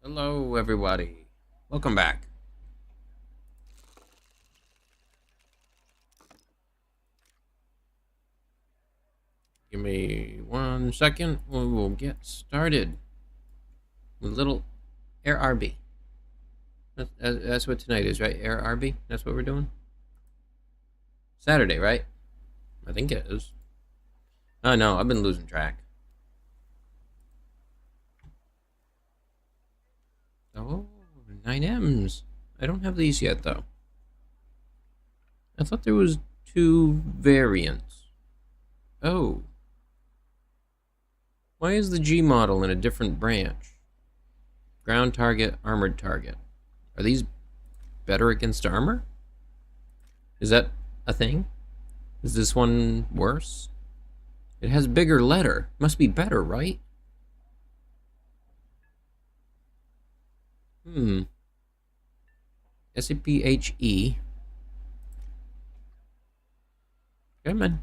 Hello, everybody. Welcome back. Give me 1 second. We will get started with little Air RB. That's what tonight is, right? Air RB? That's what we're doing? Saturday, right? I think it is. Oh, no, I've been losing track. Oh, 9Ms. I don't have these yet, though. I thought there was 2 variants. Oh. Why is the G model in a different branch? Ground target, armored target. Are these better against armor? Is that a thing? Is this one worse? It has bigger letter. Must be better, right? SAPHE. Come on.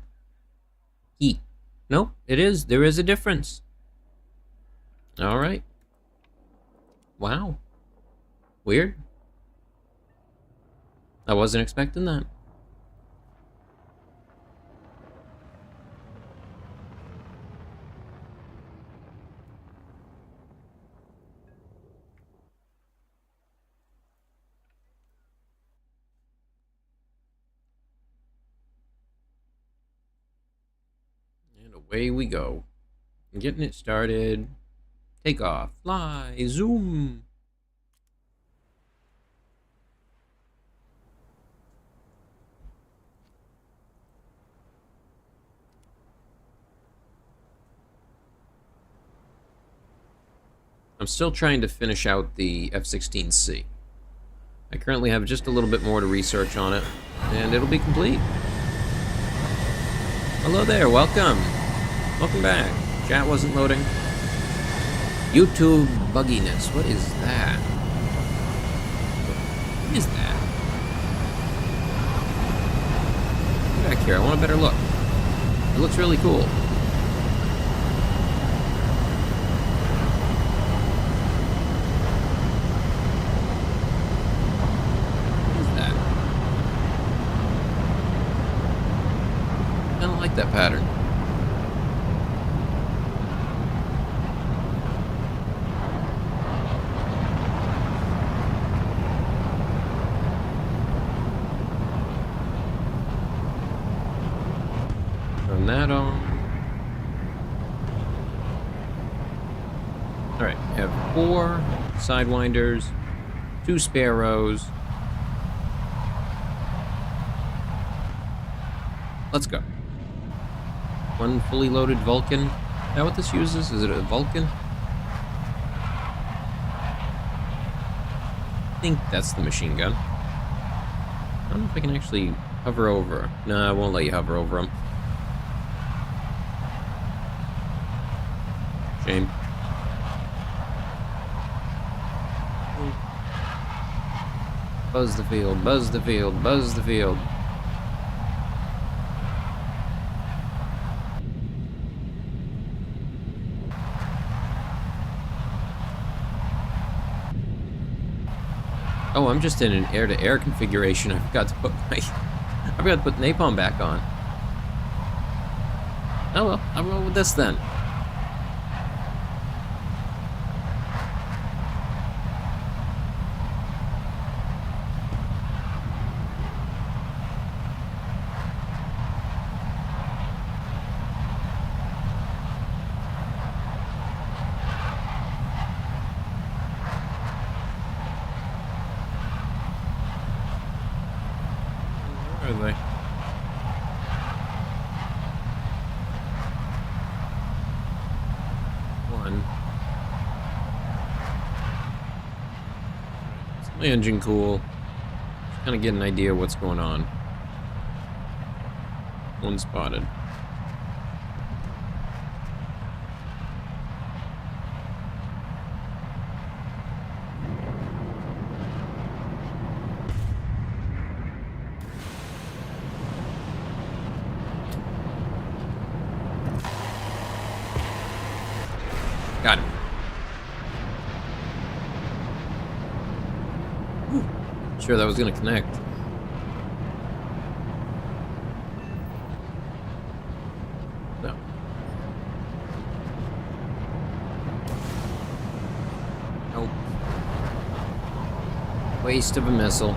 E. Nope, it is. There is a difference. Alright. Wow. Weird. I wasn't expecting that. And away we go. Getting it started. Take off. Fly. Zoom. I'm still trying to finish out the F-16C. I currently have just a little bit more to research on it, and it'll be complete. Hello there, welcome. Welcome back. Chat wasn't loading. YouTube bugginess, what is that? What is that? Get back here, I want a better look. It looks really cool. That pattern. Turn that on. Alright, I have 4 Sidewinders, 2 Sparrows. Let's go. 1 fully loaded Vulcan. Is that what this uses? Is it a Vulcan? I think that's the machine gun. I don't know if I can actually hover over. No, I won't let you hover over them. Shame. Buzz the field, buzz the field, buzz the field. Oh, I'm just in an air-to-air configuration. I forgot to put napalm back on. Oh well, I'll roll with this then. Where are they? One. Is my engine cool? Just kind of get an idea of what's going on. One spotted. Got him. sure that was gonna connect. No. Nope. Waste of a missile.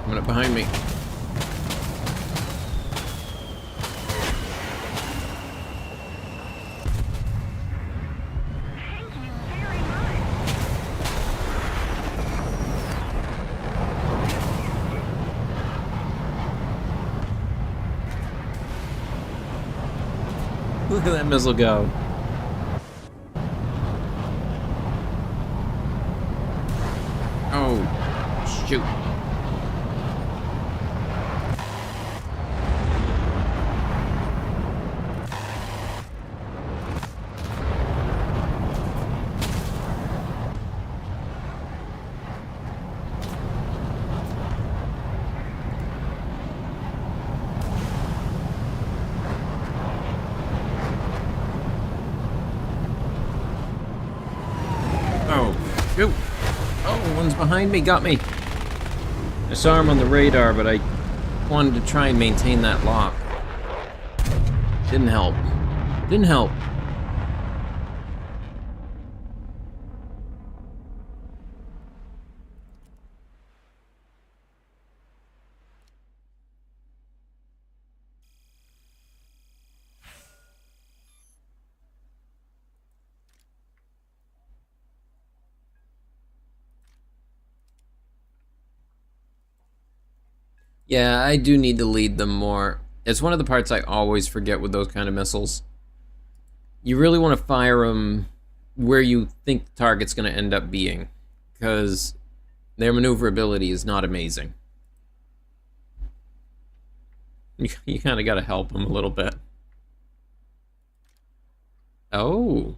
Coming up behind me. Look at that missile go. Oh, shoot. Shoot! Oh, one's behind me, got me. I saw him on the radar, but I wanted to try and maintain that lock. Didn't help. Didn't help. Yeah, I do need to lead them more. It's one of the parts I always forget with those kind of missiles. You really want to fire them where you think the target's going to end up being, because their maneuverability is not amazing. You kind of got to help them a little bit. Oh.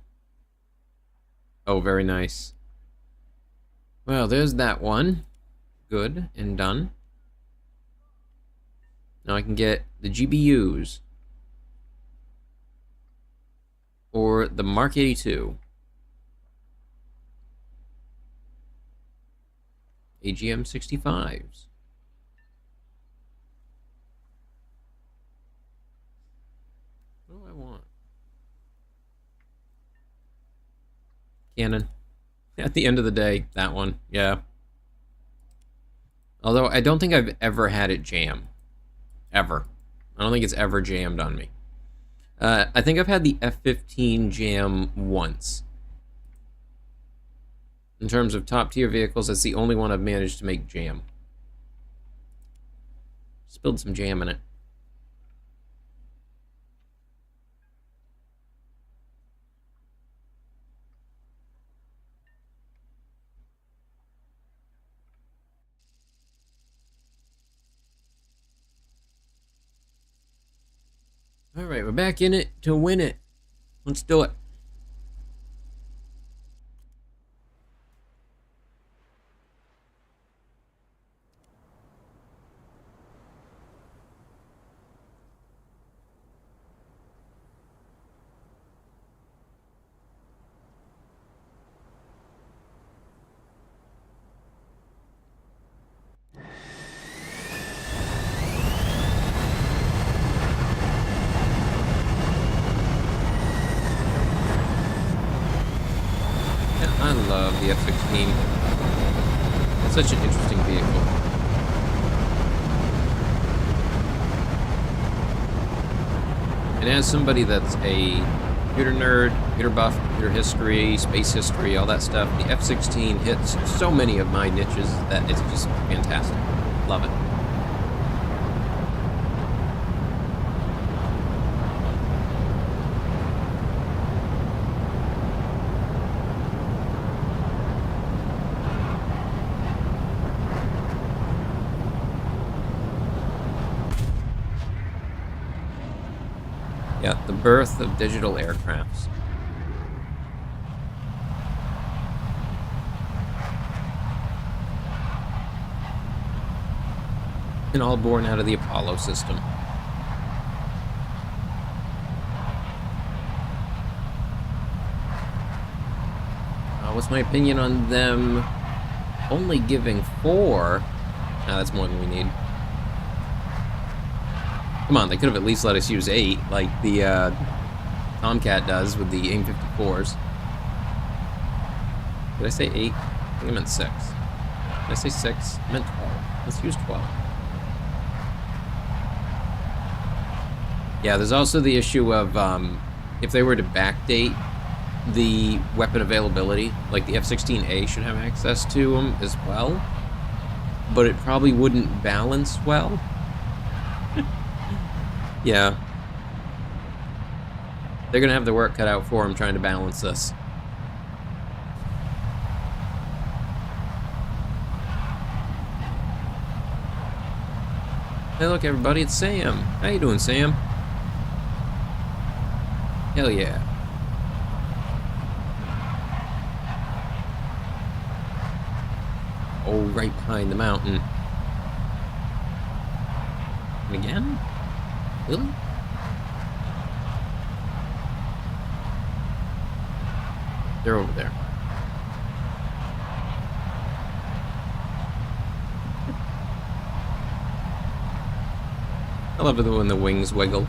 Oh, very nice. Well, there's that one. Good and done. Now I can get the GBUs. Or the Mark 82. AGM 65s. What do I want? Cannon. At the end of the day, that one. Yeah. Although I don't think I've ever had it jam. Ever. I don't think it's ever jammed on me. I think I've had the F-15 jam once. In terms of top tier vehicles, that's the only one I've managed to make jam. Spilled some jam in it. Alright, we're back in it to win it. Let's do it. I love the F-16. It's such an interesting vehicle. And as somebody that's a computer nerd, computer buff, computer history, space history, all that stuff, the F-16 hits so many of my niches that it's just fantastic. Love it. Yeah, the birth of digital aircrafts. And all born out of the Apollo system. What's my opinion on them only giving 4? Nah, that's more than we need. Come on, they could have at least let us use 8, like the Tomcat does with the AIM-54s. Did I say 8? I think I meant 6. Did I say 6? I meant 12. Let's use 12. Yeah, there's also the issue of if they were to backdate the weapon availability, like the F-16A should have access to them as well, but it probably wouldn't balance well. Yeah. They're gonna have their work cut out for them trying to balance this. Hey, look, everybody, it's Sam. How you doing, Sam? Hell yeah. Oh, right behind the mountain. And again? Really? They're over there. I love it when the wings wiggle.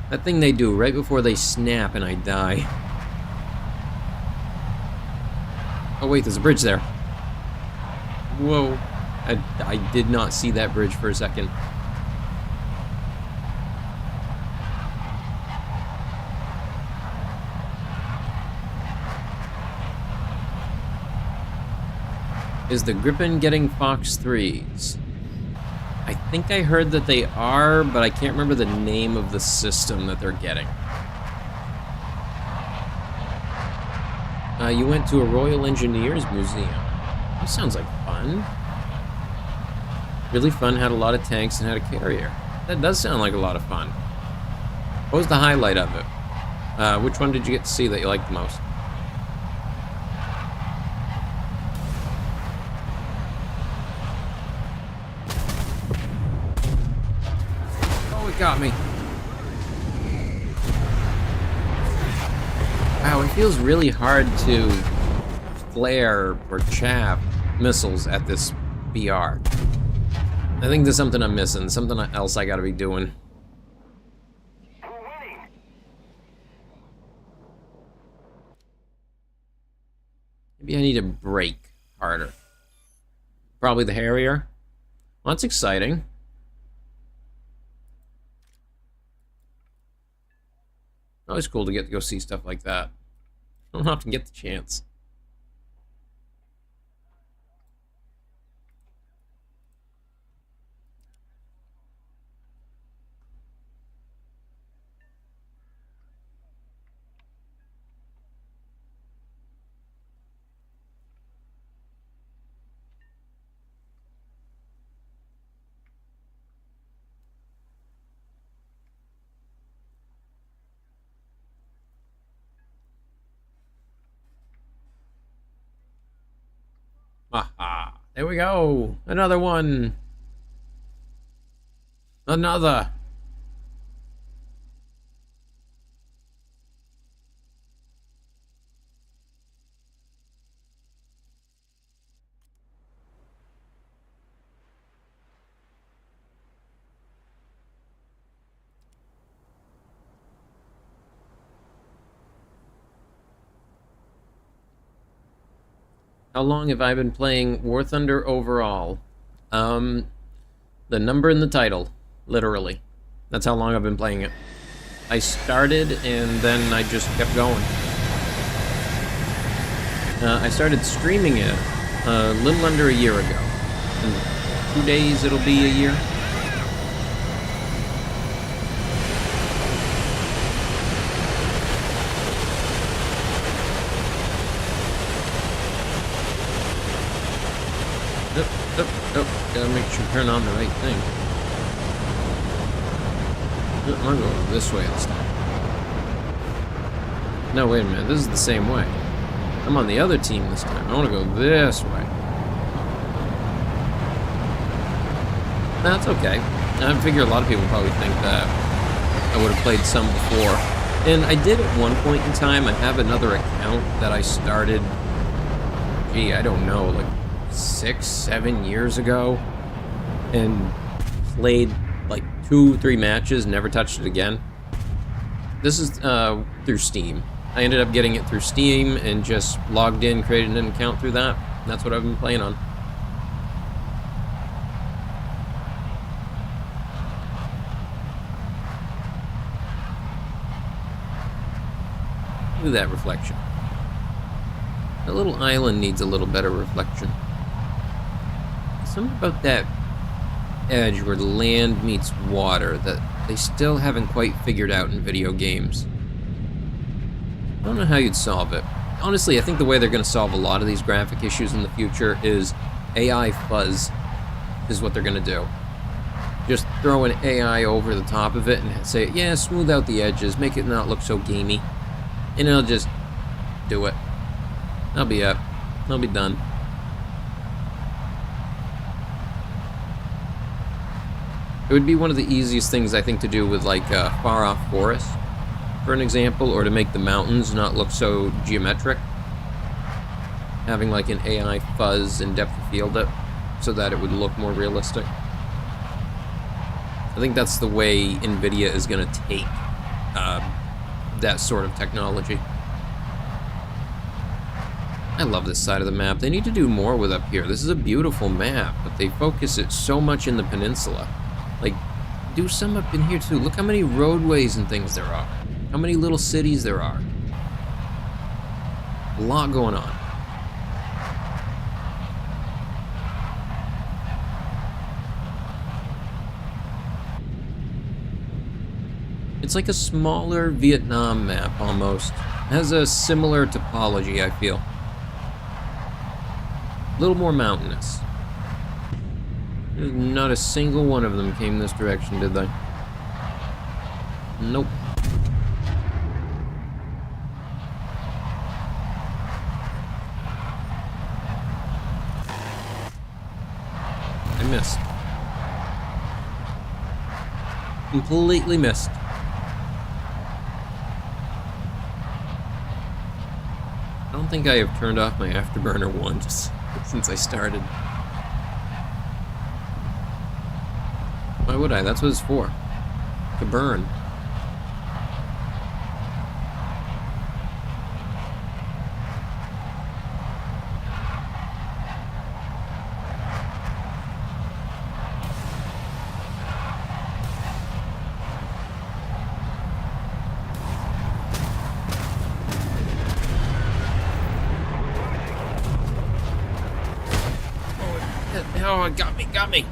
That thing they do right before they snap and I die. Oh wait, there's a bridge there. Whoa. I did not see that bridge for a second. Is the Gripen getting Fox 3s? I think I heard that they are, but I can't remember the name of the system that they're getting. You went to a Royal Engineers Museum. That sounds like fun. Really fun, had a lot of tanks and had a carrier. That does sound like a lot of fun. What was the highlight of it? Which one did you get to see that you liked the most? Got me. Wow, it feels really hard to flare or chaff missiles at this BR. I think there's something I'm missing, something else I gotta be doing. Maybe I need to brake harder. Probably the Harrier. Well, that's exciting. Always cool to get to go see stuff like that. I don't often get the chance. Aha, there we go. Another one. Another. How long have I been playing War Thunder overall? The number in the title, literally. That's how long I've been playing it. I started and then I just kept going. I started streaming it a little under a year ago. In 2 days it'll be a year. Gotta make sure to turn on the right thing. I'm gonna go this way this time. No, wait a minute. This is the same way. I'm on the other team this time. I want to go this way. That's okay. I figure a lot of people probably think that I would have played some before. And I did at one point in time. I have another account that I started, I don't know, like 6, 7 years ago. And played like 2-3 matches, never touched it again. This is through Steam. I ended up getting it through Steam and just logged in, created an account through that. That's what I've been playing on. Look at that reflection. That little island needs a little better reflection. Something about that edge where the land meets water that they still haven't quite figured out in video games. I don't know how you'd solve it. Honestly, I think the way they're going to solve a lot of these graphic issues in the future is AI fuzz is what they're going to do. Just throw an AI over the top of it and say, yeah, smooth out the edges, make it not look so gamey. And it'll just do it. That'll be it. That'll be done. It would be one of the easiest things, I think, to do with, like, a far-off forest, for an example, or to make the mountains not look so geometric. Having, like, an AI fuzz and depth of field it, so that it would look more realistic. I think that's the way NVIDIA is going to take that sort of technology. I love this side of the map. They need to do more with up here. This is a beautiful map, but they focus it so much in the peninsula. Like, do some up in here too. Look how many roadways and things there are. How many little cities there are. A lot going on. It's like a smaller Vietnam map, almost. It has a similar topology, I feel. A little more mountainous. Not a single one of them came this direction, did they? Nope. I missed. Completely missed. I don't think I have turned off my afterburner once since I started. Why would I? That's what it's for. To burn. Oh, it got me.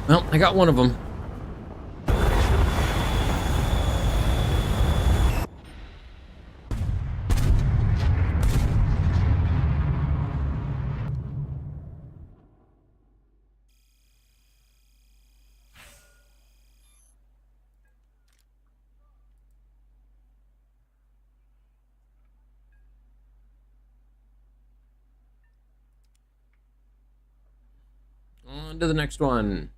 Well, I got one of them. On to the next one.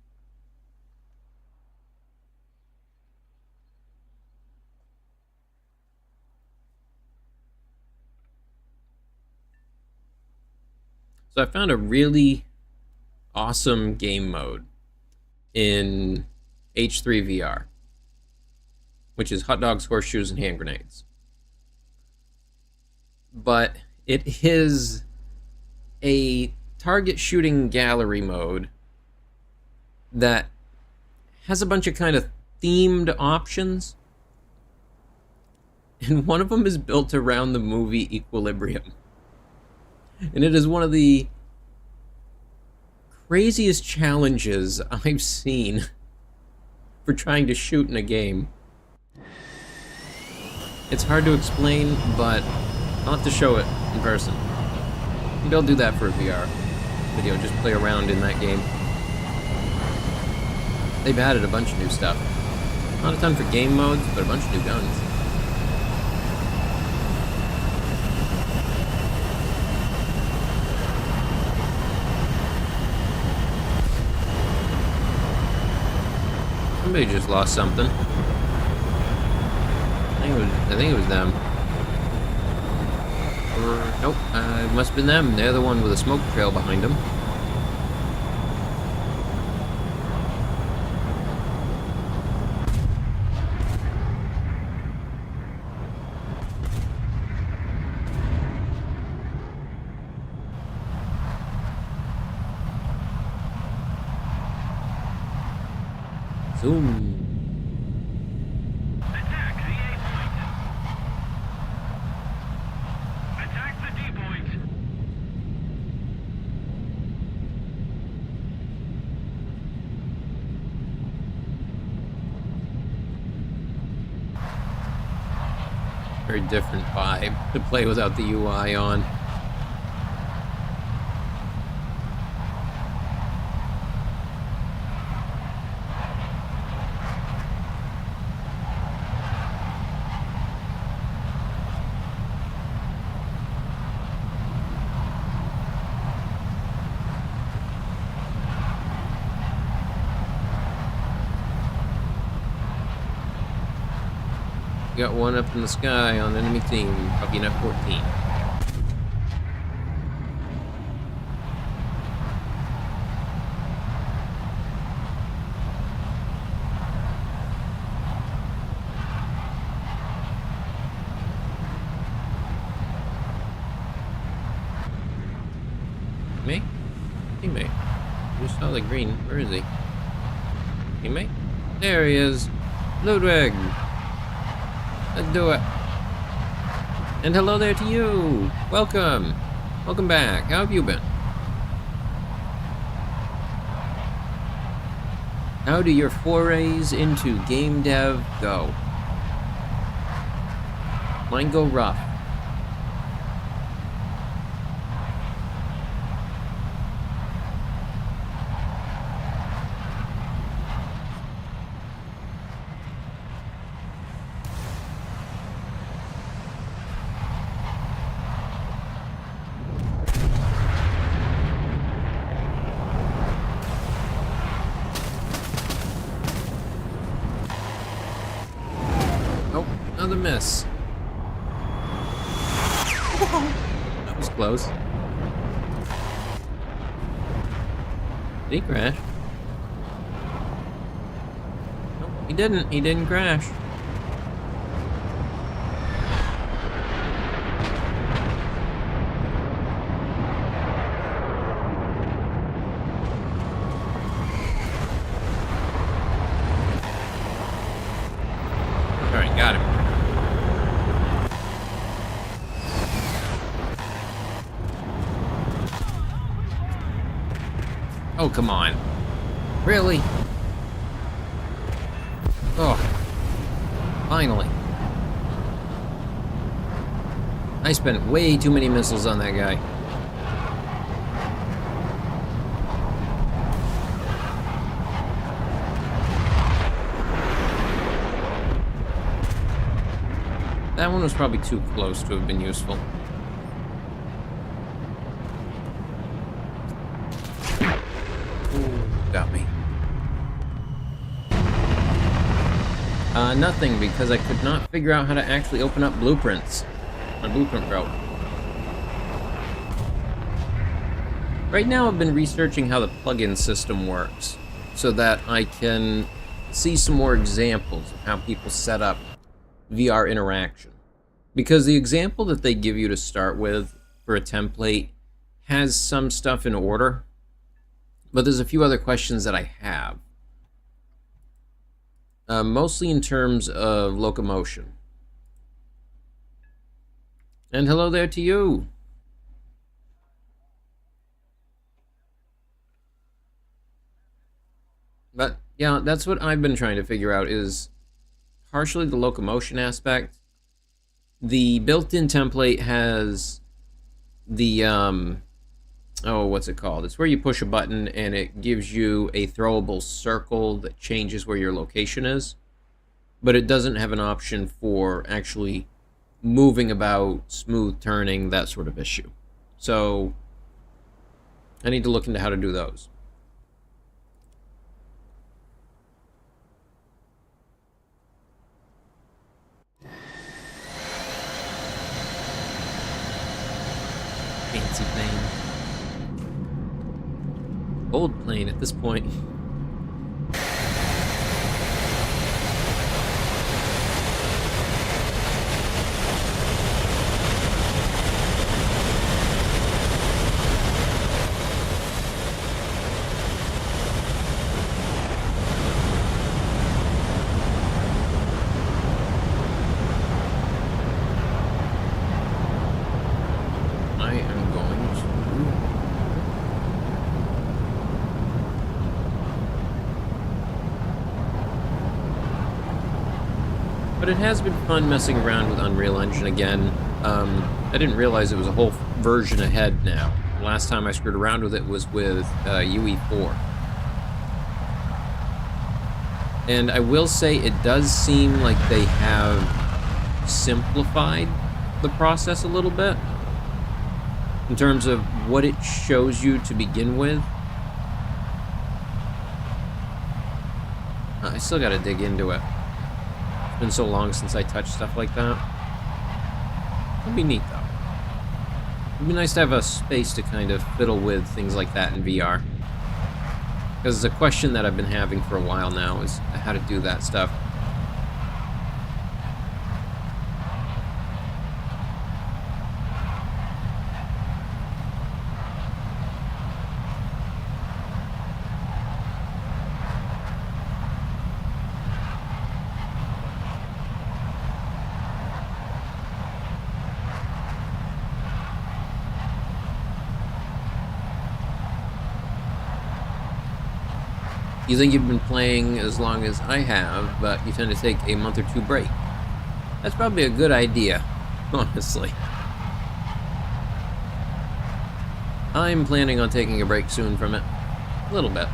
So I found a really awesome game mode in H3 VR, which is hot dogs, horseshoes, and hand grenades. But it is a target shooting gallery mode that has a bunch of kind of themed options. And one of them is built around the movie Equilibrium. And it is one of the craziest challenges I've seen for trying to shoot in a game. It's hard to explain, but I'll have to show it in person. Maybe I'll do that for a VR video, just play around in that game. They've added a bunch of new stuff. Not a ton for game modes, but a bunch of new guns. Somebody just lost something. I think it was them. Or nope, it must have been them. They're the one with a smoke trail behind them. Zoom. Attack the A point. Attack the D point. Very different vibe to play without the UI on. Got one up in the sky on the enemy team, probably an F-14. Me? Teammate. I just saw the green. Where is he? Teammate? There he is. Ludwig! Let's do it. And hello there to you. Welcome. Welcome back. How have you been? How do your forays into game dev go? Mine go rough. Another miss. That was close. Did he crash? Nope, he didn't. He didn't crash. Alright, got him. Oh, come on. Really? Oh. Finally. I spent way too many missiles on that guy. That one was probably too close to have been useful. Got me. Nothing, because I could not figure out how to actually open up blueprints on Blueprint Pro. Right now I've been researching how the plugin system works so that I can see some more examples of how people set up VR interaction. Because the example that they give you to start with for a template has some stuff in order, but there's a few other questions that I have. Mostly in terms of locomotion. And hello there to you. But yeah, that's what I've been trying to figure out, is partially the locomotion aspect. The built-in template has the oh, what's it called? It's where you push a button and it gives you a throwable circle that changes where your location is, but it doesn't have an option for actually moving about, smooth turning, that sort of issue. So I need to look into how to do those. Fancy plane. Old plane at this point. I am going to... But it has been fun messing around with Unreal Engine again. I didn't realize it was a whole version ahead now. The last time I screwed around with it was with UE4. And I will say it does seem like they have simplified the process a little bit in terms of what it shows you to begin with. I still gotta dig into it. It's been so long since I touched stuff like that. It'll be neat though. It'd be nice to have a space to kind of fiddle with things like that in VR. Because it's a question that I've been having for a while now, is how to do that stuff. You think you've been playing as long as I have, but you tend to take a month or two break. That's probably a good idea, honestly. I'm planning on taking a break soon from it. A little bit.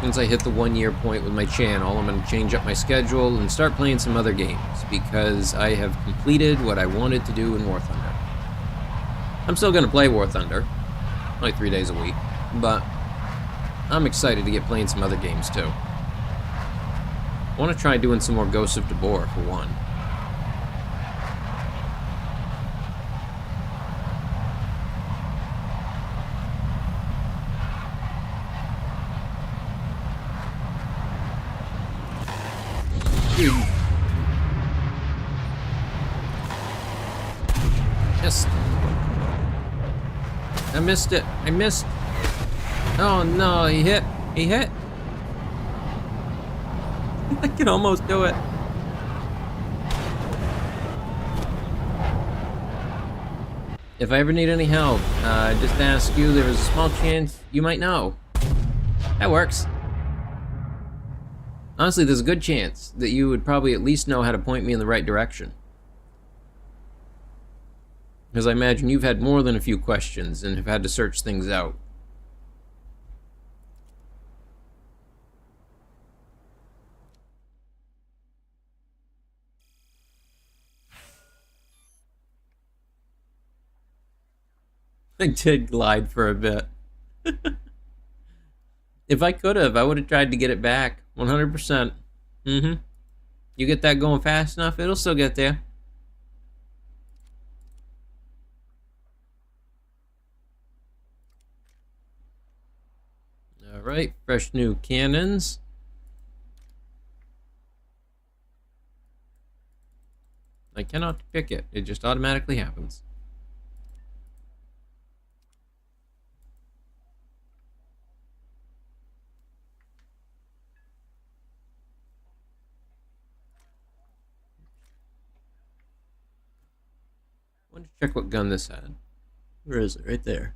Once I hit the 1 year point with my channel, I'm going to change up my schedule and start playing some other games, because I have completed what I wanted to do in War Thunder. I'm still going to play War Thunder, like 3 days a week. But I'm excited to get playing some other games too. I want to try doing some more Ghosts of Tabor for one. Missed. I missed it. I missed. Oh no, he hit. He hit. I can almost do it. If I ever need any help, just ask you. There is a small chance you might know. That works. Honestly, there's a good chance that you would probably at least know how to point me in the right direction. Because I imagine you've had more than a few questions and have had to search things out. I did glide for a bit. If I could have, I would have tried to get it back. 100%. You get that going fast enough, it'll still get there. Alright, fresh new cannons. I cannot pick it. It just automatically happens. I want to check what gun this had. Where is it? Right there.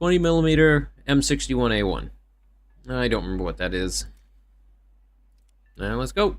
20mm M61A1. I don't remember what that is. Now let's go.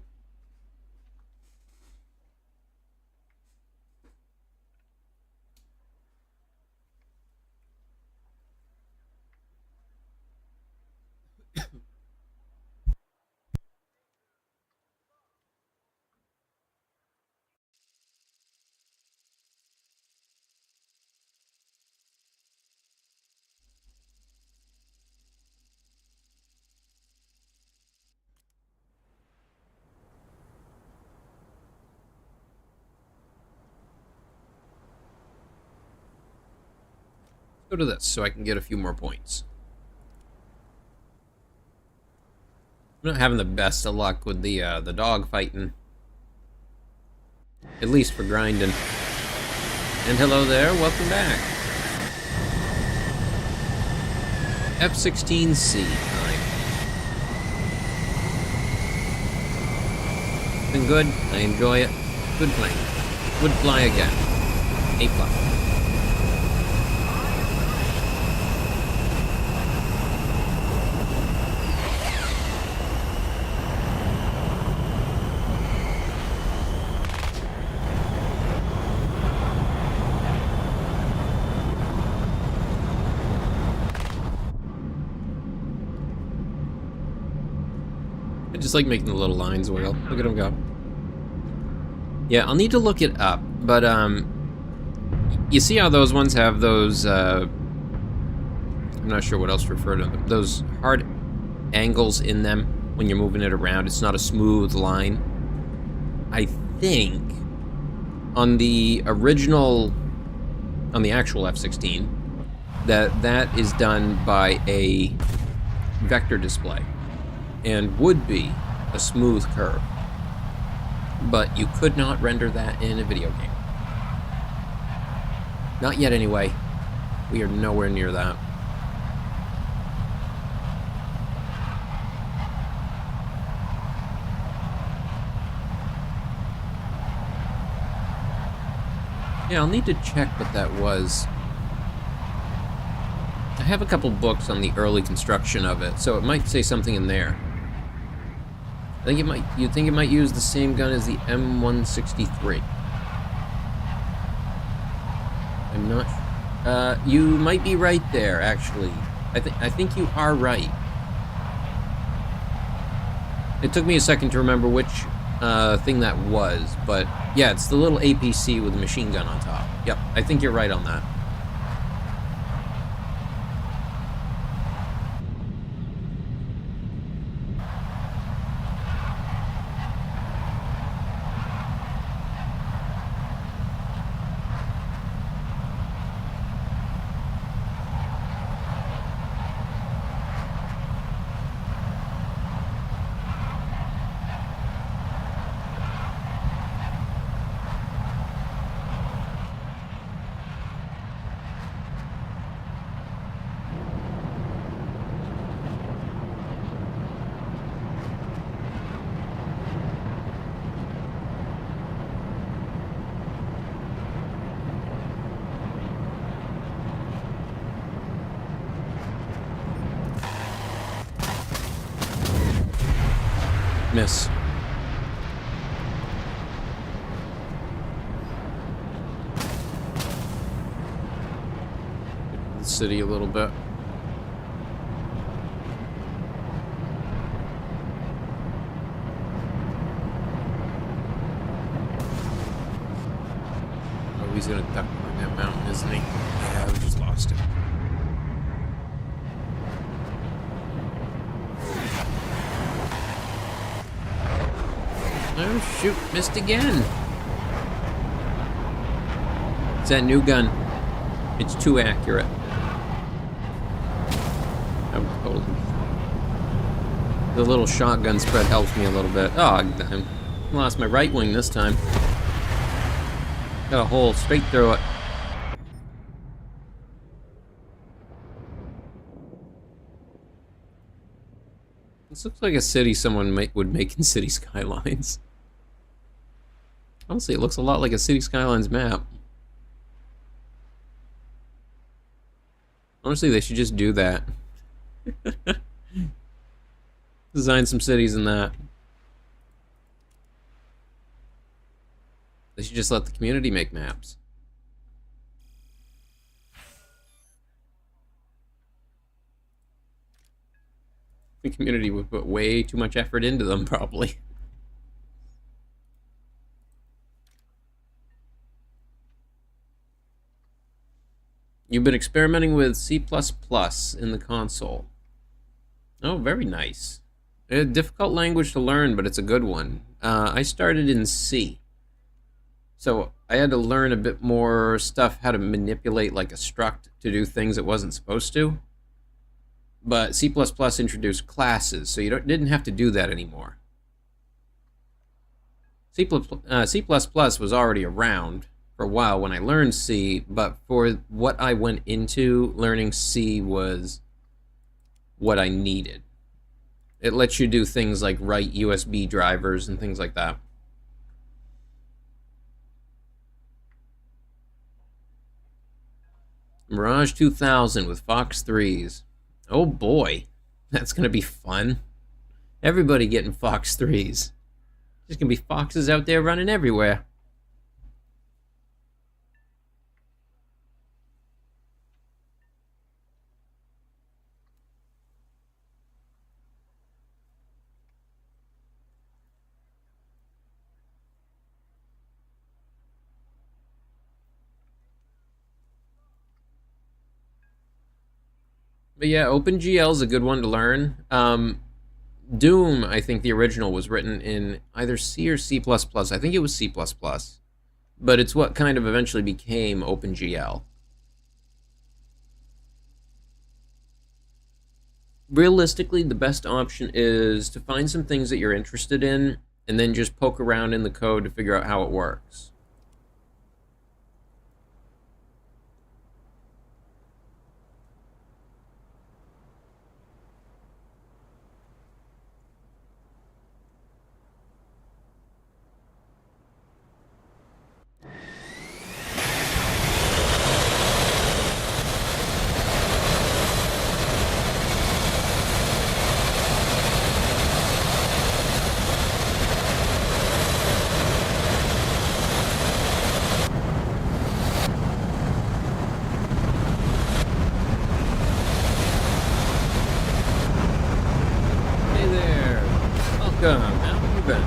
Go to this so I can get a few more points. I'm not having the best of luck with the dog fighting. At least for grinding. And hello there, welcome back. F-16C time. Been good, I enjoy it. Good plane. Would fly again. A+. I just like making the little lines wiggle. Look at them go. Yeah, I'll need to look it up, but you see how those ones have those I'm not sure what else to refer to them. Those hard angles in them when you're moving it around. It's not a smooth line. I think on the original, on the actual F-16, that is done by a vector display and would be a smooth curve. But you could not render that in a video game. Not yet, anyway. We are nowhere near that. Yeah, I'll need to check what that was. I have a couple books on the early construction of it, so it might say something in there. I think it might. You'd think it might use the same gun as the M163. I'm not. You might be right there, actually. I think you are right. It took me a second to remember which thing that was, but yeah, it's the little APC with a machine gun on top. Yep, I think you're right on that. Miss. The city a little bit. Oh, he's gonna duck behind that mountain, isn't he? Yeah, we just lost him. Oh shoot, missed again. It's that new gun. It's too accurate. I'm totally... The little shotgun spread helps me a little bit. Oh, I lost my right wing this time. Got a hole straight through it. This looks like a city someone would make in City Skylines. Honestly, it looks a lot like a City Skylines map. Honestly, they should just do that. Design some cities in that. They should just let the community make maps. The community would put way too much effort into them, probably. You've been experimenting with C++ in the console. Oh, very nice. A difficult language to learn, but it's a good one. I started in C. So I had to learn a bit more stuff how to manipulate like a struct to do things it wasn't supposed to. But C++ introduced classes, so you didn't have to do that anymore. C++ was already around for a while when I learned C, but for what I went into, learning C was what I needed. It lets you do things like write USB drivers and things like that. Mirage 2000 with Fox 3s. Oh boy, that's going to be fun. Everybody getting Fox 3s. There's going to be foxes out there running everywhere. But yeah, OpenGL is a good one to learn. Doom, I think the original was written in either C or C++. I think it was C++. But it's what kind of eventually became OpenGL. Realistically, the best option is to find some things that you're interested in and then just poke around in the code to figure out how it works. Welcome. How have you been?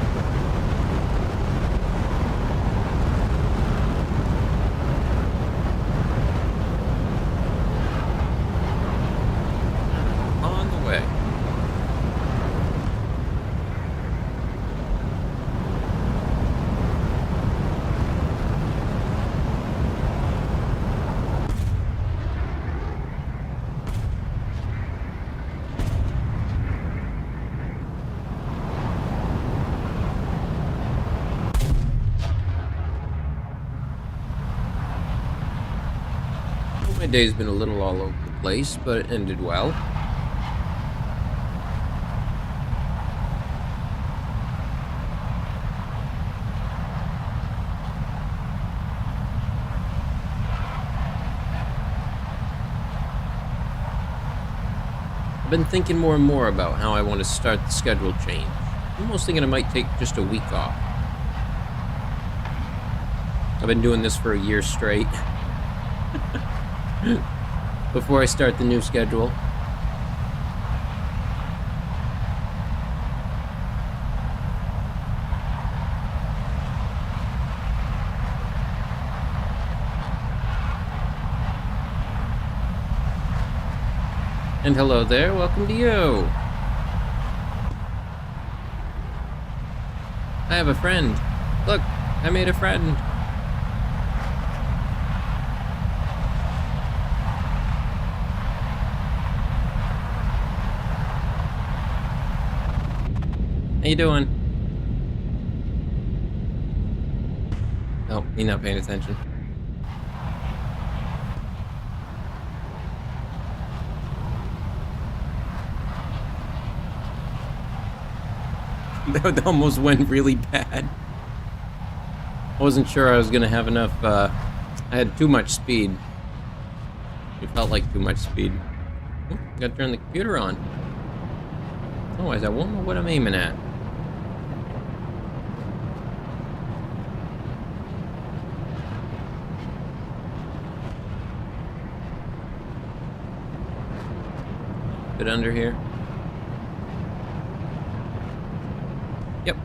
On the way. My day's been a little all over the place, but it ended well. I've been thinking more and more about how I want to start the schedule change. I'm almost thinking I might take just a week off. I've been doing this for a year straight. Before I start the new schedule. And hello there, welcome to you. I have a friend. Look, I made a friend. How you doing? Oh, you're not paying attention. That almost went really bad. I wasn't sure I was gonna have enough, I had too much speed. It felt like too much speed. Oh, gotta turn the computer on. Otherwise, I won't know what I'm aiming at. Bit under here. Yep.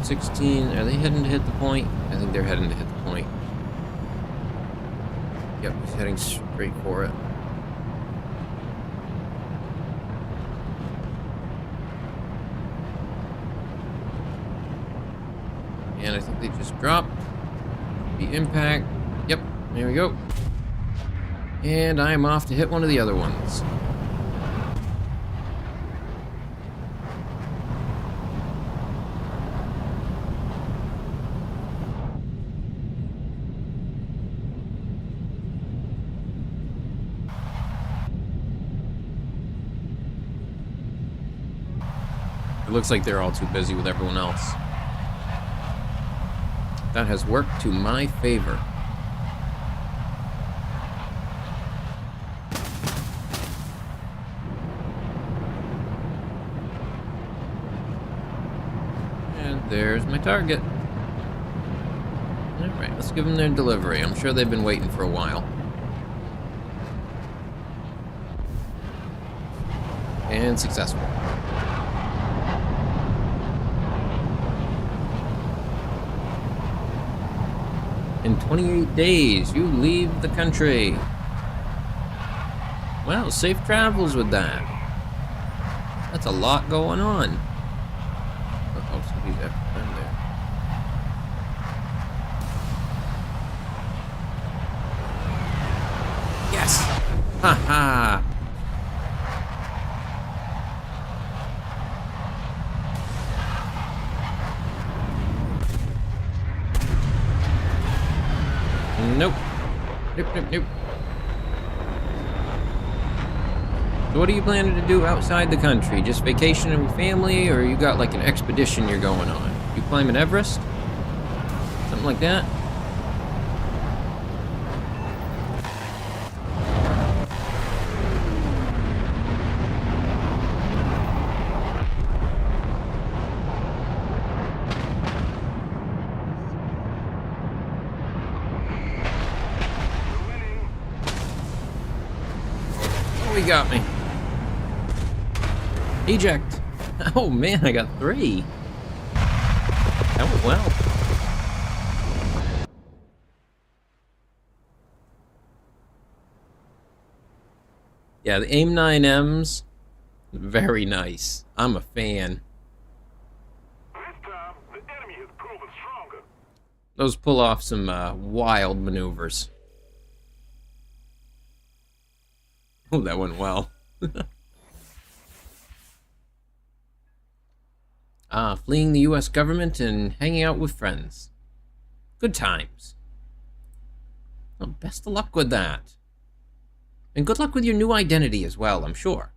16. Are they heading to hit the point? I think they're heading to hit the point. Yep, he's heading straight for it. And I think they just dropped. The impact. Yep, there we go. And I'm off to hit one of the other ones. It looks like they're all too busy with everyone else. That has worked to my favor. And there's my target. Alright, let's give them their delivery. I'm sure they've been waiting for a while. And successful. In 28 days, you leave the country. Well, safe travels with that. That's a lot going on. Uh-oh, somebody's after them there. Yes! Ha ha! Nope. Nope, nope, nope. So what are you planning to do outside the country? Just vacationing with family, or you got like an expedition you're going on? You climbing Everest? Something like that? Oh, he got me. Eject. Oh man, I got 3. That went well. Yeah, the AIM 9Ms, very nice. I'm a fan. This time, the enemy has proven stronger. Those pull off some wild maneuvers. Oh, that went well. Fleeing the US government and hanging out with friends. Good times. Well, best of luck with that. And good luck with your new identity as well, I'm sure.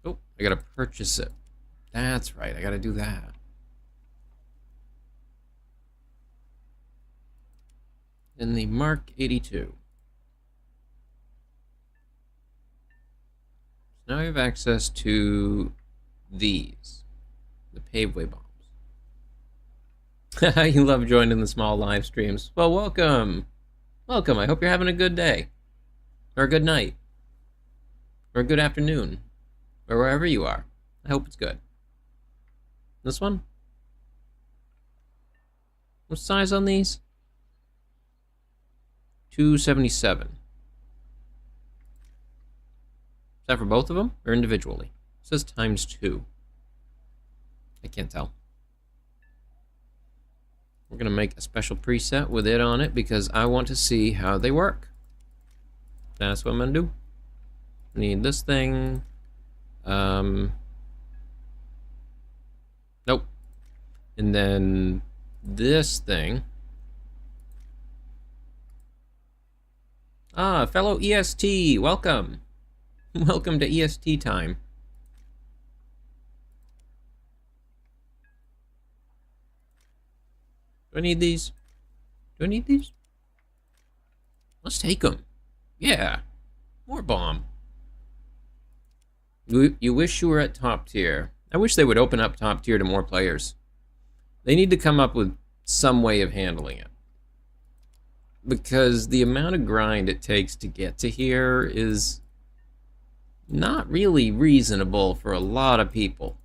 Oh, I gotta purchase it. That's right, I gotta do that. In the Mark 82. So now I have access to these. The paveway bombs. You love joining the small live streams. Well, welcome. Welcome, I hope you're having a good day. Or a good night. Or a good afternoon. Or wherever you are. I hope it's good. This one? What size on these? 277. Is that for both of them or individually? It says ×2. I can't tell. We're going to make a special preset with it on it because I want to see how they work. That's what I'm going to do. I need this thing. Nope. And then this thing. Ah, fellow EST, welcome. Welcome to EST time. Do I need these? Do I need these? Let's take them. Yeah. More bomb. You wish you were at top tier. I wish they would open up top tier to more players. They need to come up with some way of handling it. Because the amount of grind it takes to get to here is not really reasonable for a lot of people.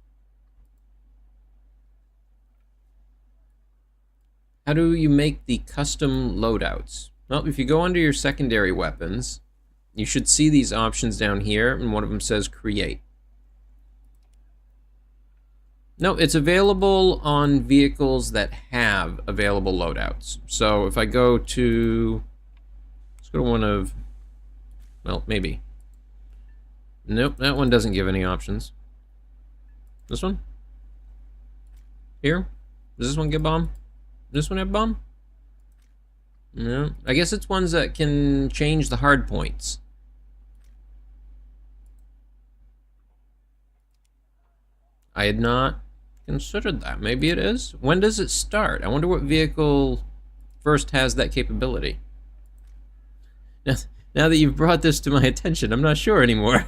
How do you make the custom loadouts? Well, if you go under your secondary weapons, you should see these options down here, and one of them says create. No, it's available on vehicles that have available loadouts. So if I go to, let's go to one of, well, maybe. Nope, that one doesn't give any options. This one? Here? Does this one get bomb? Does this one have bomb? No. I guess it's ones that can change the hard points. I had not considered that. Maybe it is. When does it start? I wonder what vehicle first has that capability. Now that you've brought this to my attention, I'm not sure anymore.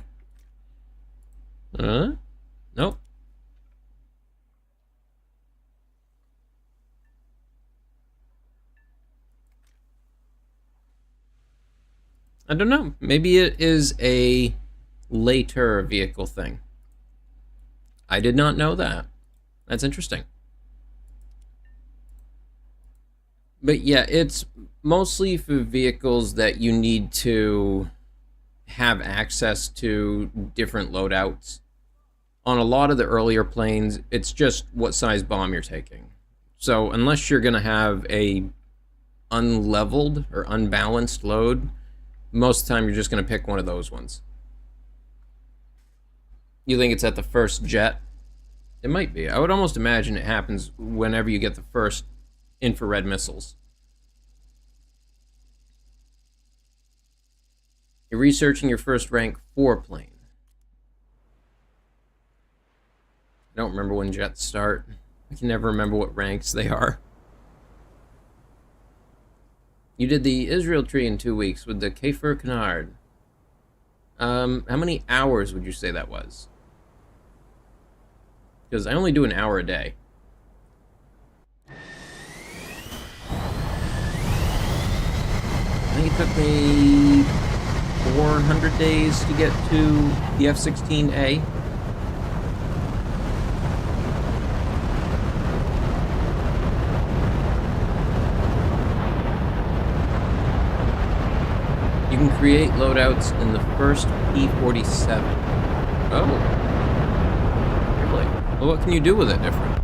Nope. I don't know. Maybe it is a later vehicle thing. I did not know that. That's interesting. But yeah, it's mostly for vehicles that you need to have access to different loadouts. On a lot of the earlier planes, it's just what size bomb you're taking. So unless you're going to have a unleveled or unbalanced load, most of the time you're just going to pick one of those ones. You think it's at the first jet? It might be. I would almost imagine it happens whenever you get the first infrared missiles. You're researching your first rank 4 plane. I don't remember when jets start. I can never remember what ranks they are. You did the Israel tree in 2 weeks with the Kfir Canard. How many hours would you say that was? Because I only do an hour a day. I think it took me 400 days to get to the F-16A. You can create loadouts in the first P-47. Oh. Really? Well, what can you do with it different?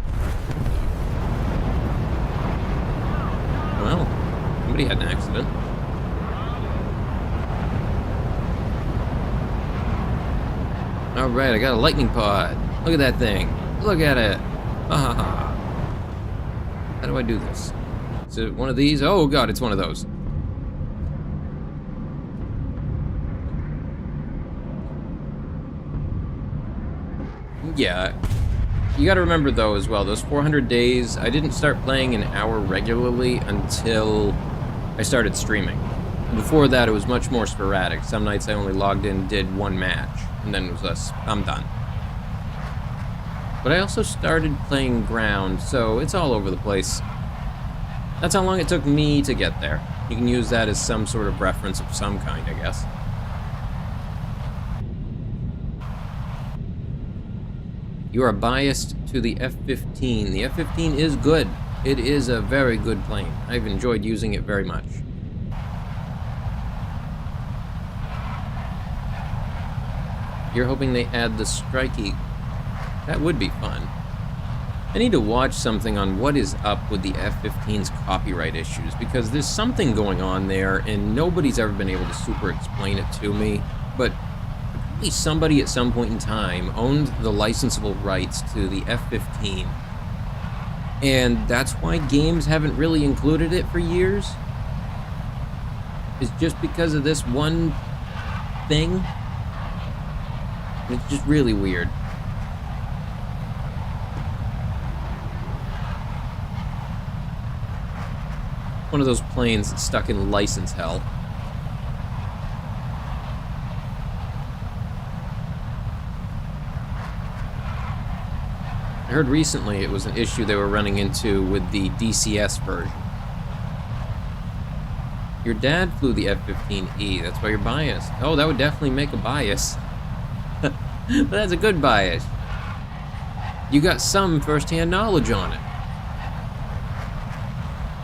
Well, somebody had an accident. Alright, I got a lightning pod. Look at that thing. Look at it. Ah. How do I do this? Is it one of these? Oh god, it's one of those. Yeah, you gotta remember though as well, those 400 days, I didn't start playing an hour regularly until I started streaming. Before that, it was much more sporadic. Some nights I only logged in, did 1 match, and then it was I'm done. But I also started playing Ground, so it's all over the place. That's how long it took me to get there. You can use that as some sort of reference of some kind, I guess. You are biased to the F-15. The F-15 is good. It is a very good plane. I've enjoyed using it very much. You're hoping they add the Strike Eagle. That would be fun. I need to watch something on what is up with the F-15's copyright issues, because there's something going on there, and nobody's ever been able to super explain it to me, but somebody at some point in time owned the licensable rights to the F-15, and that's why games haven't really included it for years. It's just because of this one thing. It's just really weird. One of those planes that's stuck in license hell. I heard recently it was an issue they were running into with the DCS version. Your dad flew the F-15E, that's why you're biased. Oh, that would definitely make a bias. But that's a good bias. You got some first-hand knowledge on it.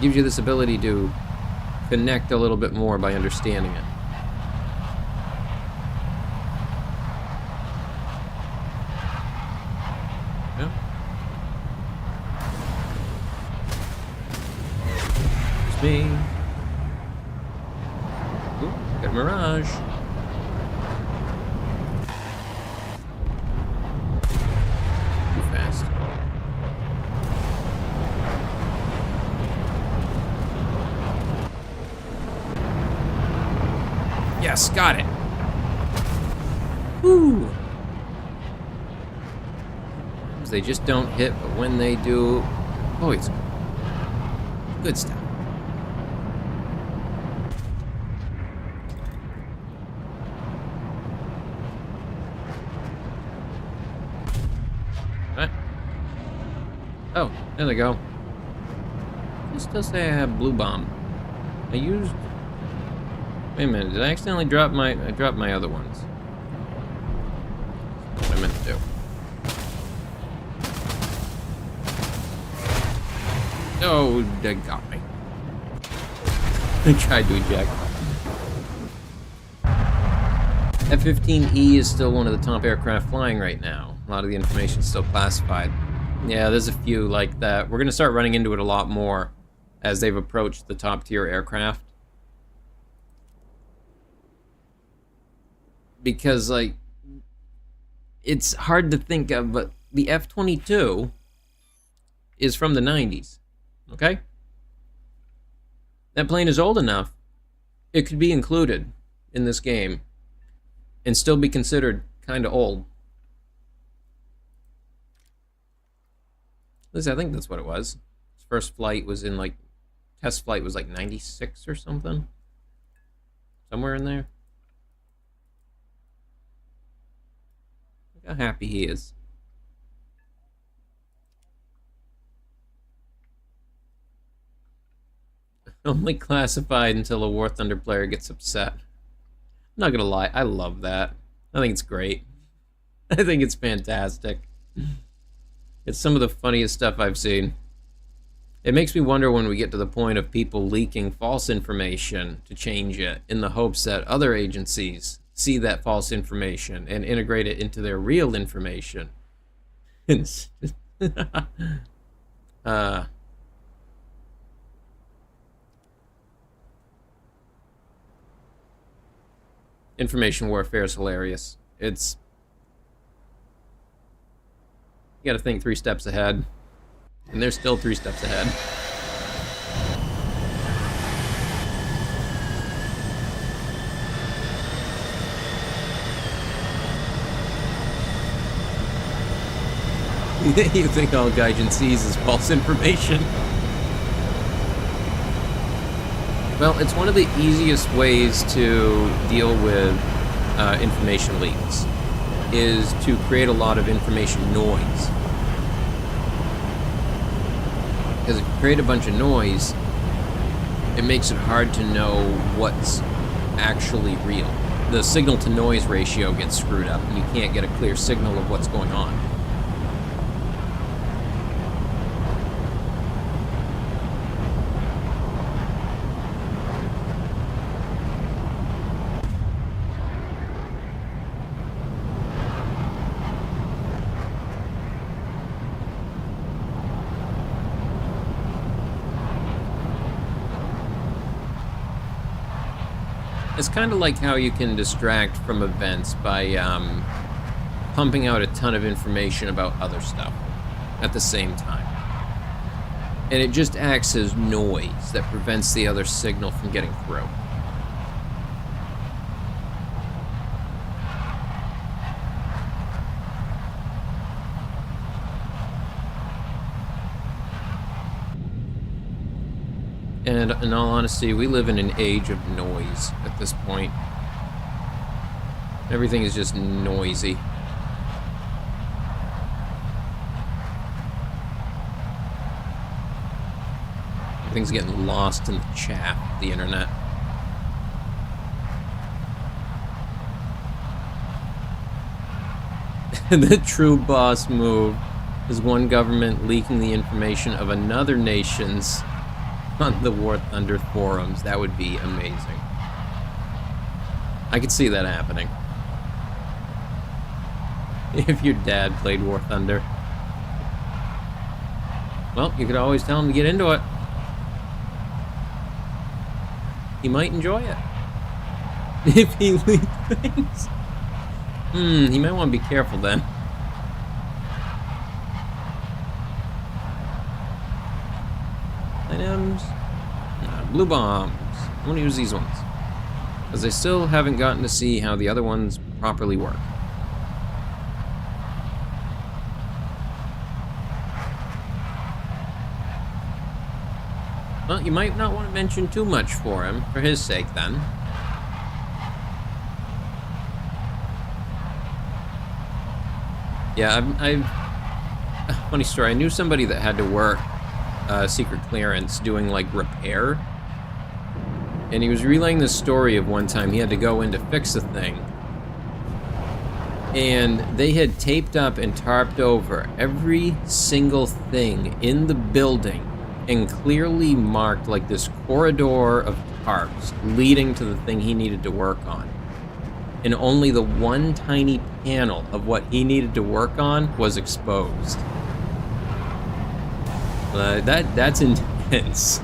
Gives you this ability to connect a little bit more by understanding it. Yeah. It's me. Ooh, got a Mirage. Too fast. Yes, got it. Woo! They just don't hit, but when they do, oh, it's good stuff. What? Oh, there they go. This does say I have blue bomb. I used. Wait a minute, did I accidentally drop my... I dropped my other ones. That's what I meant to do. Oh, they got me. I tried to eject. F-15E is still one of the top aircraft flying right now. A lot of the information is still classified. Yeah, there's a few like that. We're going to start running into it a lot more as they've approached the top tier aircraft. Because, like, it's hard to think of, but the F-22 is from the 90s, okay? That plane is old enough, it could be included in this game and still be considered kind of old. At least I think that's what it was. His first flight was in, like, test flight was like 96 or something. Somewhere in there. Look how happy he is. Only classified until a War Thunder player gets upset. I'm not gonna lie, I love that. I think it's great. I think it's fantastic. It's some of the funniest stuff I've seen. It makes me wonder when we get to the point of people leaking false information to change it in the hopes that other agencies see that false information and integrate it into their real information. Information warfare is hilarious. It's... You gotta think 3 steps ahead. And they're still 3 steps ahead. You think all Gaijin sees is false information? Well, it's one of the easiest ways to deal with information leaks, is to create a lot of information noise. Because if you create a bunch of noise, it makes it hard to know what's actually real. The signal-to-noise ratio gets screwed up, and you can't get a clear signal of what's going on. It's kind of like how you can distract from events by pumping out a ton of information about other stuff at the same time. And it just acts as noise that prevents the other signal from getting through. And in all honesty, we live in an age of noise at this point. Everything is just noisy. Everything's getting lost in the chaff of the internet. The true boss move is one government leaking the information of another nation's on the War Thunder forums. That would be amazing. I could see that happening. If your dad played War Thunder. Well, you could always tell him to get into it. He might enjoy it. If he leaves things. He might want to be careful then. Items. Blue bombs. I want to use these ones. Because I still haven't gotten to see how the other ones properly work. Well, you might not want to mention too much for him, for his sake then. Yeah, funny story, I knew somebody that had to work secret clearance doing like repair. And he was relaying this story of one time he had to go in to fix a thing. And they had taped up and tarped over every single thing in the building and clearly marked like this corridor of tarps leading to the thing he needed to work on. And only the one tiny panel of what he needed to work on was exposed. That's intense.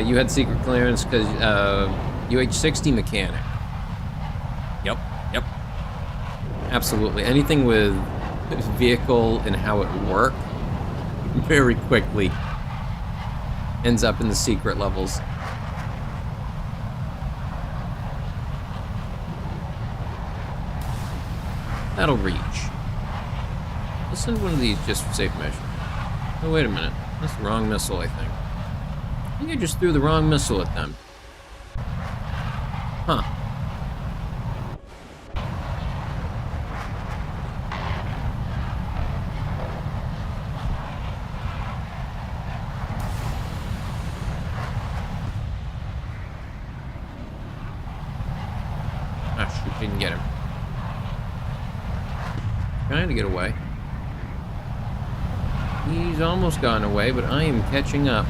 You had secret clearance because UH-60 mechanic. Yep. Absolutely. Anything with vehicle and how it works very quickly ends up in the secret levels. That'll reach. Let's send one of these just for safe measure. Oh, wait a minute. That's the wrong missile, I think. I think I just threw the wrong missile at them. Huh. Ah, shoot, didn't get him. Trying to get away. He's almost gotten away, but I am catching up.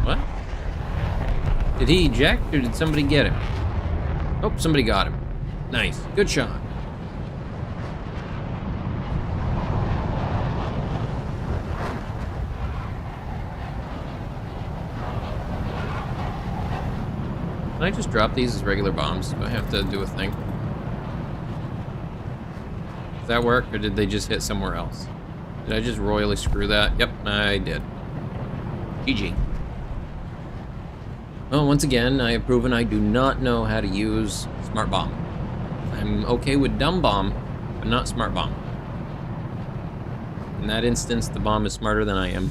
What? Did he eject or did somebody get him? Oh, somebody got him. Nice. Good shot. Can I just drop these as regular bombs? Do I have to do a thing? Does that work, or did they just hit somewhere else? Did I just royally screw that? Yep, I did. GG. Well, once again, I have proven I do not know how to use Smart Bomb. I'm okay with Dumb Bomb, but not Smart Bomb. In that instance, the bomb is smarter than I am.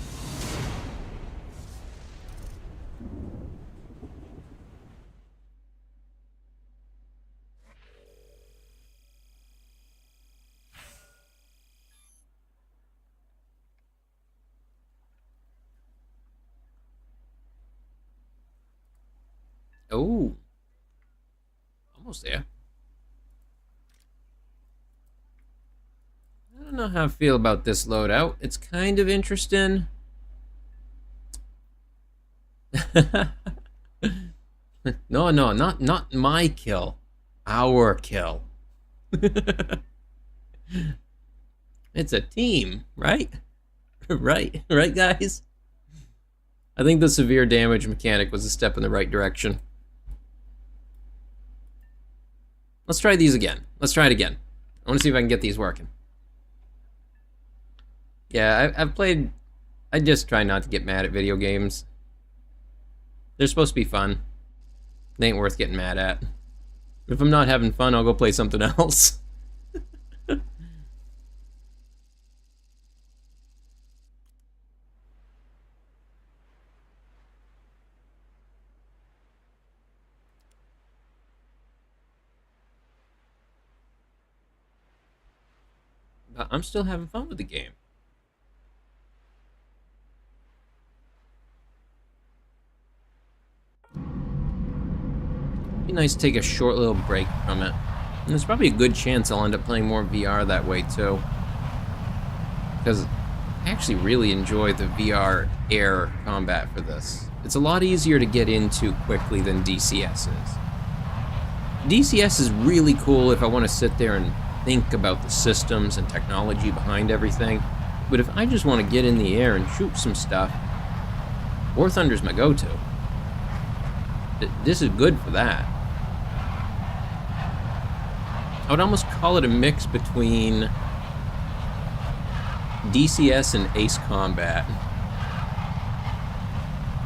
Oh. Almost there. I don't know how I feel about this loadout. It's kind of interesting. No, not my kill. Our kill. It's a team, right? Right, guys? I think the severe damage mechanic was a step in the right direction. Let's try these again. Let's try it again. I want to see if I can get these working. Yeah, I've played... I just try not to get mad at video games. They're supposed to be fun. They ain't worth getting mad at. If I'm not having fun, I'll go play something else. but I'm still having fun with the game. Be nice to take a short little break from it. And there's probably a good chance I'll end up playing more VR that way too. Because I actually really enjoy the VR air combat for this. It's a lot easier to get into quickly than DCS is. DCS is really cool if I want to sit there and think about the systems and technology behind everything. But if I just want to get in the air and shoot some stuff, War Thunder's my go-to. This is good for that. I would almost call it a mix between DCS and Ace Combat.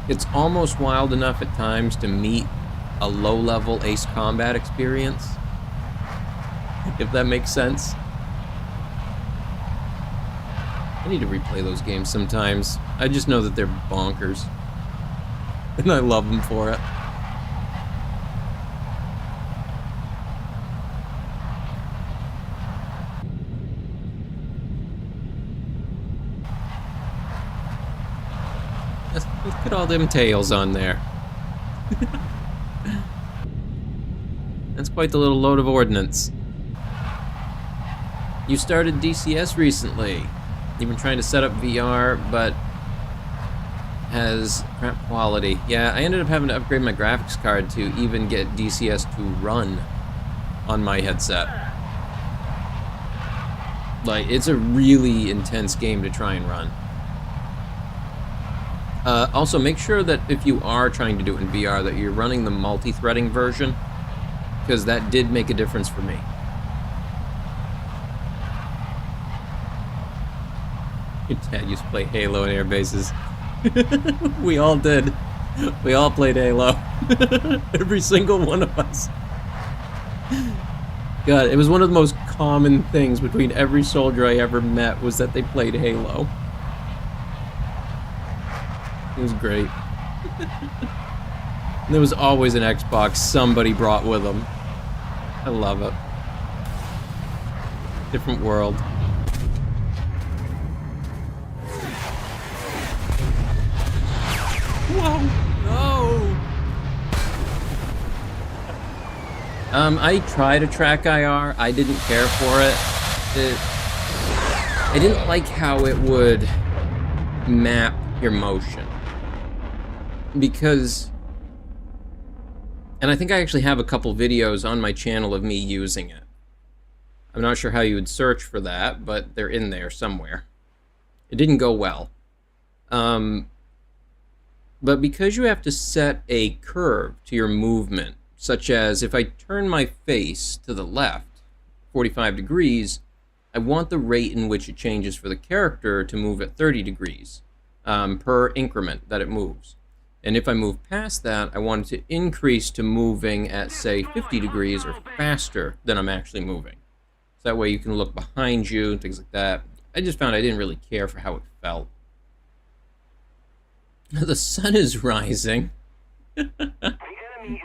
It's almost wild enough at times to meet a low-level Ace Combat experience, if that makes sense. I need to replay those games sometimes. I just know that they're bonkers, and I love them for it. Look at all them tails on there. That's quite the little load of ordnance. You started DCS recently. You've been trying to set up VR, but has crap quality. Yeah, I ended up having to upgrade my graphics card to even get DCS to run on my headset. Like, it's a really intense game to try and run. Also, make sure that if you are trying to do it in VR, that you're running the multi-threading version, because that did make a difference for me. Your dad used to play Halo in air bases. We all did. We all played Halo. Every single one of us. God, it was one of the most common things between every soldier I ever met was that they played Halo. It was great. And there was always an Xbox somebody brought with them. I love it. Different world. Whoa! No! I tried a track IR. I didn't care for it. I didn't like how it would map your motion. Because, and I think I actually have a couple videos on my channel of me using it. I'm not sure how you would search for that, but they're in there somewhere. It didn't go well. But because you have to set a curve to your movement, such as if I turn my face to the left 45 degrees, I want the rate in which it changes for the character to move at 30 degrees per increment that it moves. And if I move past that, I want it to increase to moving at, say, 50 degrees or faster than I'm actually moving. So that way you can look behind you and things like that. I just found I didn't really care for how it felt. The sun is rising.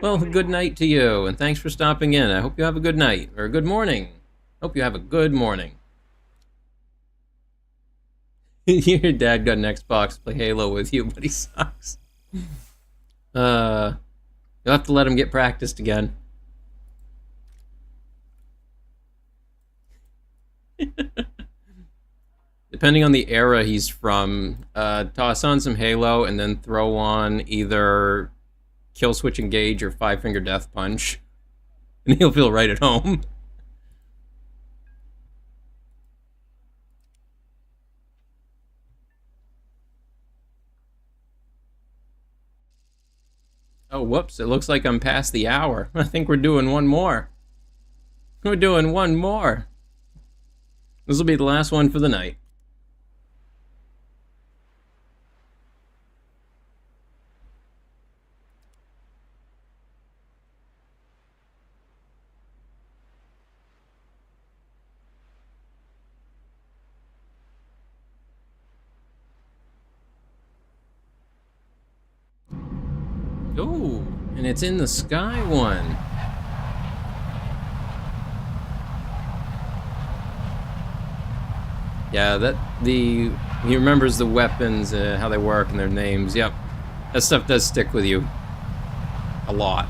Well, good night to you, and thanks for stopping in. I hope you have a good night, or a good morning. Hope you have a good morning. Your dad got an Xbox to play Halo with you, but he sucks. You'll have to let him get practiced again. Depending on the era he's from, toss on some Halo and then throw on either Kill Switch Engage or Five Finger Death Punch, and he'll feel right at home. Oh, whoops, it looks like I'm past the hour. I think we're doing one more. We're doing one more. This will be the last one for the night. Oh, and it's in the sky one. Yeah, he remembers the weapons, how they work, and their names. Yep, that stuff does stick with you a lot.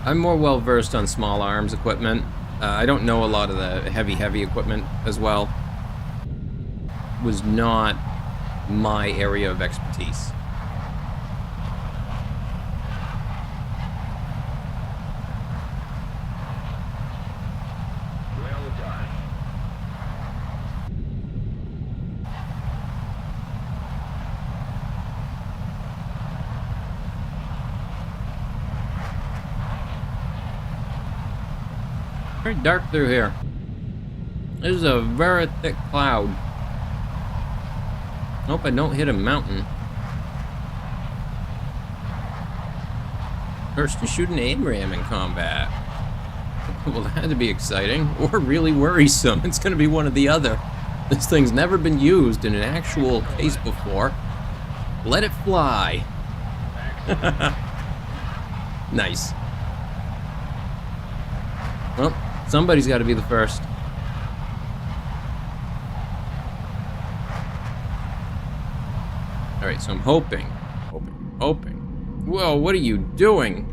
I'm more well versed on small arms equipment. I don't know a lot of the heavy equipment as well. Was not my area of expertise. Well done. Very dark through here. This is a very thick cloud. Hope I don't hit a mountain. First to shoot an AMRAAM in combat. Well, that had to be exciting, or really worrisome. It's gonna be one or the other. This thing's never been used in an actual case before. Let it fly. Nice. Well, somebody's got to be the first. All right, so I'm hoping. Whoa, what are you doing?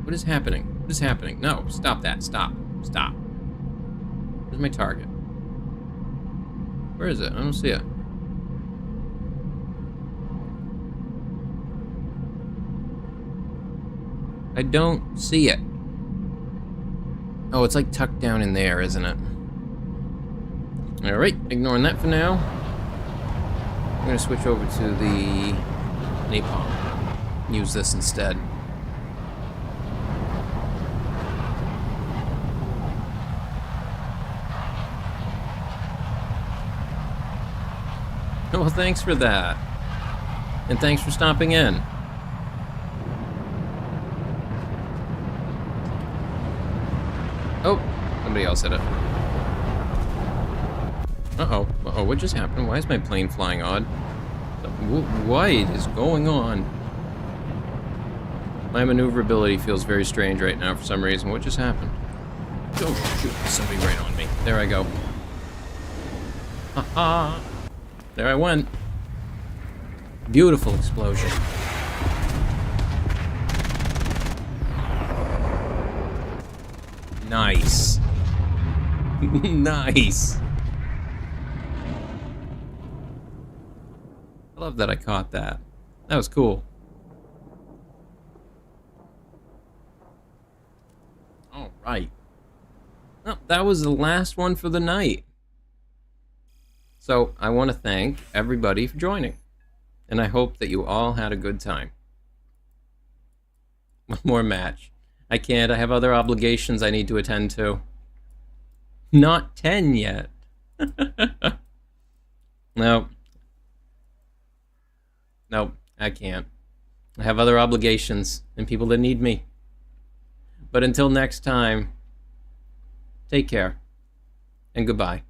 What is happening? What is happening? No, stop that. Stop. Where's my target? Where is it? I don't see it. I don't see it. Oh, it's like tucked down in there, isn't it? Alright, ignoring that for now. I'm gonna switch over to the napalm. Use this instead. Well, thanks for that. And thanks for stopping in. Oh, somebody else hit it. Uh-oh, what just happened? Why is my plane flying odd? What is going on? My maneuverability feels very strange right now for some reason. What just happened? Oh, shoot, somebody right on me. There I go. Haha. There I went. Beautiful explosion. Nice. Nice. I love that I caught that. That was cool. All right. Well, that was the last one for the night. So I want to thank everybody for joining. And I hope that you all had a good time. One more match. I can't. I have other obligations I need to attend to. Not 10 yet. No, I can't. I have other obligations and people that need me. But until next time, take care and goodbye.